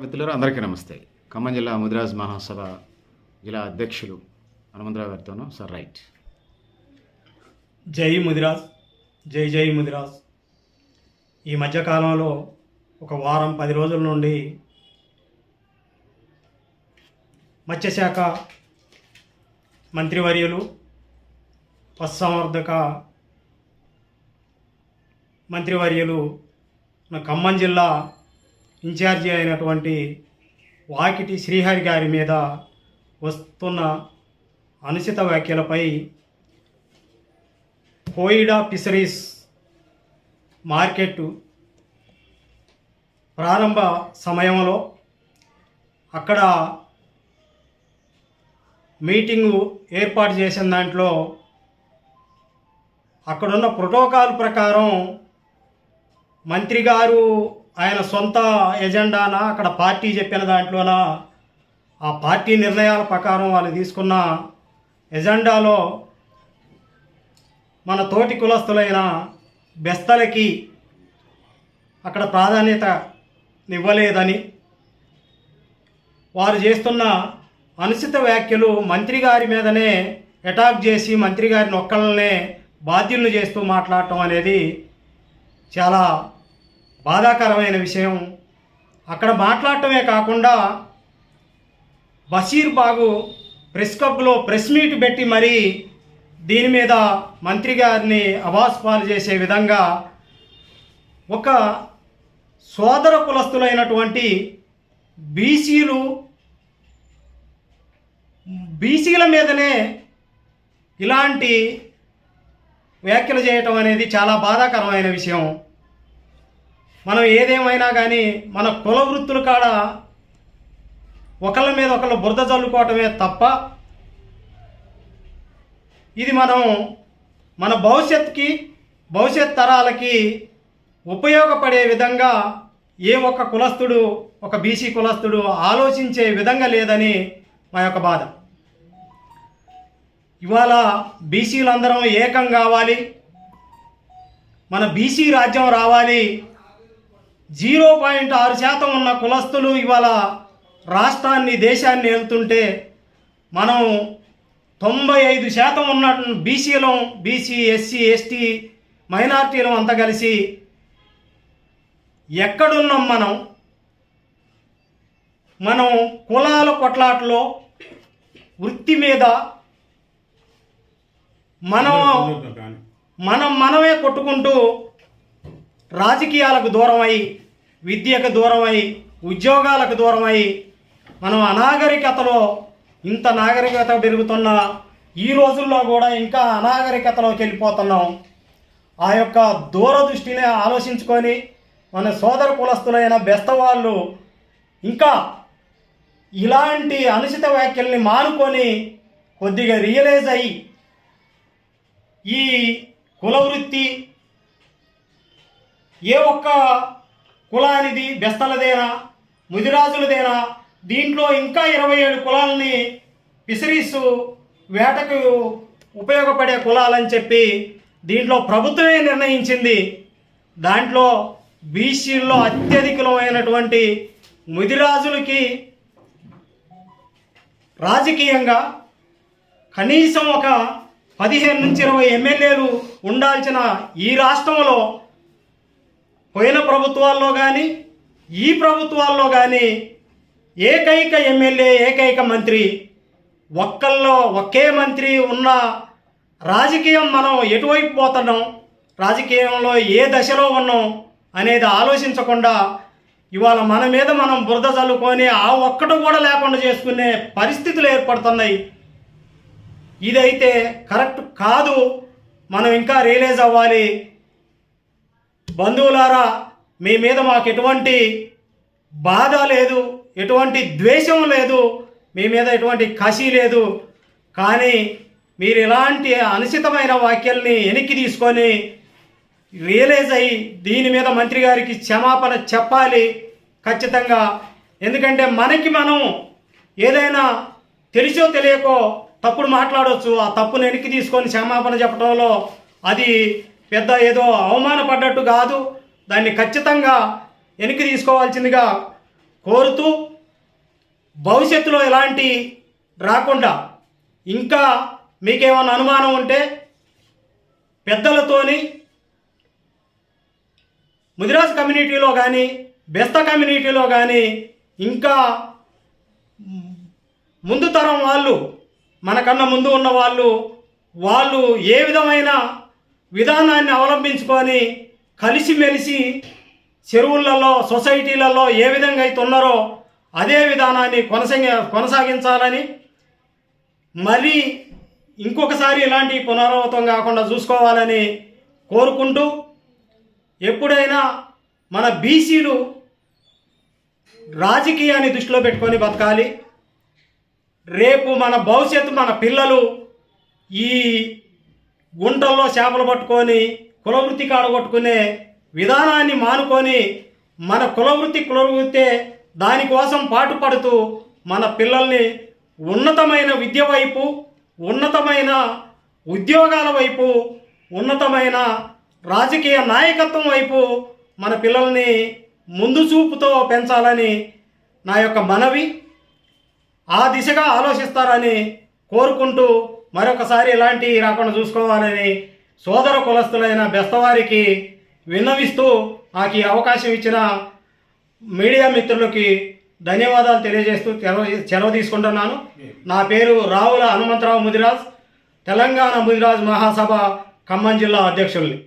మిత్రులారా అందరికీ నమస్తే. ఖమ్మం జిల్లా ముదిరాజ్ మహాసభ జిల్లా అధ్యక్షులు హనుమంతరావు గారితోనూ సార్ రైట్. జై ముదిరాజ్, జై జై ముదిరాజ్. ఈ మధ్యకాలంలో ఒక వారం 10 రోజుల నుండి మత్స్యశాఖ మంత్రివర్యులు, పశుసంవర్ధక మంత్రివర్యులు మన ఖమ్మం జిల్లా ఇన్ఛార్జి అయినటువంటి వాకిటి శ్రీహరి గారి మీద వస్తున్న అనుచిత వ్యాఖ్యలపై కోయిడా ఫిషరీస్ మార్కెట్ ప్రారంభ సమయంలో అక్కడ మీటింగు ఏర్పాటు చేసిన దాంట్లో అక్కడున్న ప్రోటోకాల్ ప్రకారం మంత్రి గారు ఆయన సొంత ఎజెండానా అక్కడ పార్టీ చెప్పిన దాంట్లోన ఆ పార్టీ నిర్ణయాల ప్రకారం వాళ్ళు తీసుకున్న ఎజెండాలో మన తోటి కులస్తులైన బెస్తలకి అక్కడ ప్రాధాన్యత ఇవ్వలేదని వారు చేస్తున్న అనుచిత వ్యాఖ్యలు మంత్రి గారి మీదనే అటాక్ చేసి మంత్రి గారిని ఒక్కళ్ళనే బాధ్యులను చేస్తూ మాట్లాడటం అనేది చాలా బాధాకరమైన విషయం. అక్కడ మాట్లాడటమే కాకుండా బషీర్బాగు ప్రెస్ క్లబ్లో ప్రెస్ మీట్ పెట్టి మరీ దీని మీద మంత్రి గారిని అవాస్పాలు చేసే విధంగా ఒక సోదర కులస్తులైనటువంటి బీసీల మీదనే ఇలాంటి వ్యాఖ్యలు చేయటం అనేది చాలా బాధాకరమైన విషయం. మనం ఏదేమైనా కానీ మన కుల వృత్తుల కాడ ఒకళ్ళ మీద ఒకళ్ళు బురద చల్లుకోవటమే తప్ప ఇది మన భవిష్యత్ తరాలకి ఉపయోగపడే విధంగా ఏ ఒక్క కులస్తుడు, ఒక బీసీ కులస్తుడు ఆలోచించే విధంగా లేదని మా యొక్క బాధ. ఇవాళ బీసీలందరం ఏకం కావాలి, మన బీసీ రాజ్యం రావాలి. 0.6% ఉన్న కులస్తులు ఇవాళ రాష్ట్రాన్ని, దేశాన్ని వెళ్తుంటే మనం 95% ఉన్న బీసీ, ఎస్సీ, ఎస్టీ మైనార్టీలు అంతా కలిసి ఎక్కడున్నాం? మనం కులాల కొట్లాటలో వృత్తి మీద మనమే కొట్టుకుంటూ రాజకీయాలకు దూరమై, విద్యకు దూరమై, ఉద్యోగాలకు దూరమై మనం అనాగరికతలో, ఇంత నాగరికత పెరుగుతున్న ఈ రోజుల్లో కూడా ఇంకా అనాగరికతలోకి వెళ్ళిపోతున్నాం. ఆ యొక్క దూరదృష్టిని ఆలోచించుకొని మన సోదర కులస్తులైన బెస్తవాళ్ళు ఇంకా ఇలాంటి అనుచిత వ్యాఖ్యల్ని మానుకొని కొద్దిగా రియలైజ్ అయ్యి ఈ కుల వృత్తి ఏ ఒక్క కులానిది, బెస్తలదేనా, ముదిరాజులదేనా, దీంట్లో ఇంకా 27 కులాలని ఫిషరీస్ వేటకు ఉపయోగపడే కులాలని చెప్పి దీంట్లో ప్రభుత్వమే నిర్ణయించింది. దాంట్లో బీసీల్లో అత్యధికమైనటువంటి ముదిరాజులకి రాజకీయంగా కనీసం ఒక 15 నుంచి 20 ఎమ్మెల్యేలు ఉండాల్సిన ఈ రాష్ట్రంలో పోయిన ప్రభుత్వాల్లో కానీ ఈ ప్రభుత్వాల్లో కానీ ఏకైక ఎమ్మెల్యే, ఏకైక మంత్రి, ఒకే మంత్రి ఉన్న రాజకీయం మనం ఎటువైపు పోతున్నాం, రాజకీయంలో ఏ దశలో ఉన్నాం అనేది ఆలోచించకుండా ఇవాళ మన మీద మనం బురద చల్లుకొని ఆ ఒక్కటి కూడా లేకుండా చేసుకునే పరిస్థితులు ఏర్పడుతున్నాయి. ఇదైతే కరెక్ట్ కాదు. మనం ఇంకా రియలైజ్ అవ్వాలి. బంధువులారా, మీ మీద మాకు ఎటువంటి బాధ లేదు, ఎటువంటి ద్వేషం లేదు, మీ మీద ఎటువంటి కసి లేదు. కానీ మీరు ఇలాంటి అనుచితమైన వ్యాఖ్యల్ని వెనక్కి తీసుకొని రియలైజ్ అయ్యి దీని మీద మంత్రి గారికి క్షమాపణ చెప్పాలి ఖచ్చితంగా. ఎందుకంటే మనం ఏదైనా తెలిసో తెలియకో తప్పుడు మాట్లాడవచ్చు. ఆ తప్పును వెనక్కి తీసుకొని క్షమాపణ చెప్పడంలో అది పెద్ద ఏదో అవమానపడ్డట్టు కాదు. దాన్ని ఖచ్చితంగా వెనక్కి తీసుకోవాల్సిందిగా కోరుతూ భవిష్యత్తులో ఎలాంటి రాకుండా ఇంకా మీకేమైనా అనుమానం ఉంటే పెద్దలతోని ముదిరాజ్ కమ్యూనిటీలో కానీ బెస్త కమ్యూనిటీలో కానీ ఇంకా ముందు తరం వాళ్ళు మనకన్నా ముందు ఉన్న వాళ్ళు ఏ విధమైన విధానాన్ని అవలంబించుకొని కలిసిమెలిసి చెరువులలో సొసైటీలలో ఏ విధంగా అయితే ఉన్నారో అదే విధానాన్ని కొనసాగించాలని మళ్ళీ ఇంకొకసారి ఇలాంటి పునరావృతం కాకుండా చూసుకోవాలని కోరుకుంటూ ఎప్పుడైనా మన బీసీలు రాజకీయాన్ని దృష్టిలో పెట్టుకొని బతకాలి. రేపు మన భవిష్యత్తు మన పిల్లలు ఈ గుంటల్లో చేపలు పట్టుకొని కులవృత్తి కాడగొట్టుకునే విధానాన్ని మానుకొని మన కులవృత్తే దానికోసం పాటుపడుతూ మన పిల్లల్ని ఉన్నతమైన విద్య వైపు, ఉన్నతమైన ఉద్యోగాల వైపు, ఉన్నతమైన రాజకీయ నాయకత్వం వైపు మన పిల్లల్ని ముందు చూపుతో పెంచాలని నా యొక్క మనవి. ఆ దిశగా ఆలోచిస్తారని కోరుకుంటూ మరొకసారి ఇలాంటి రాకుండా చూసుకోవాలని సోదర కులస్తులైన బెస్తవారికి విన్నవిస్తూ నాకు ఈ అవకాశం ఇచ్చిన మీడియా మిత్రులకి ధన్యవాదాలు తెలియజేస్తూ సెలవు తీసుకుంటున్నాను. నా పేరు రావుల హనుమంతరావు ముదిరాజ్, తెలంగాణ ముదిరాజ్ మహాసభ ఖమ్మం జిల్లా అధ్యక్షుల్ని.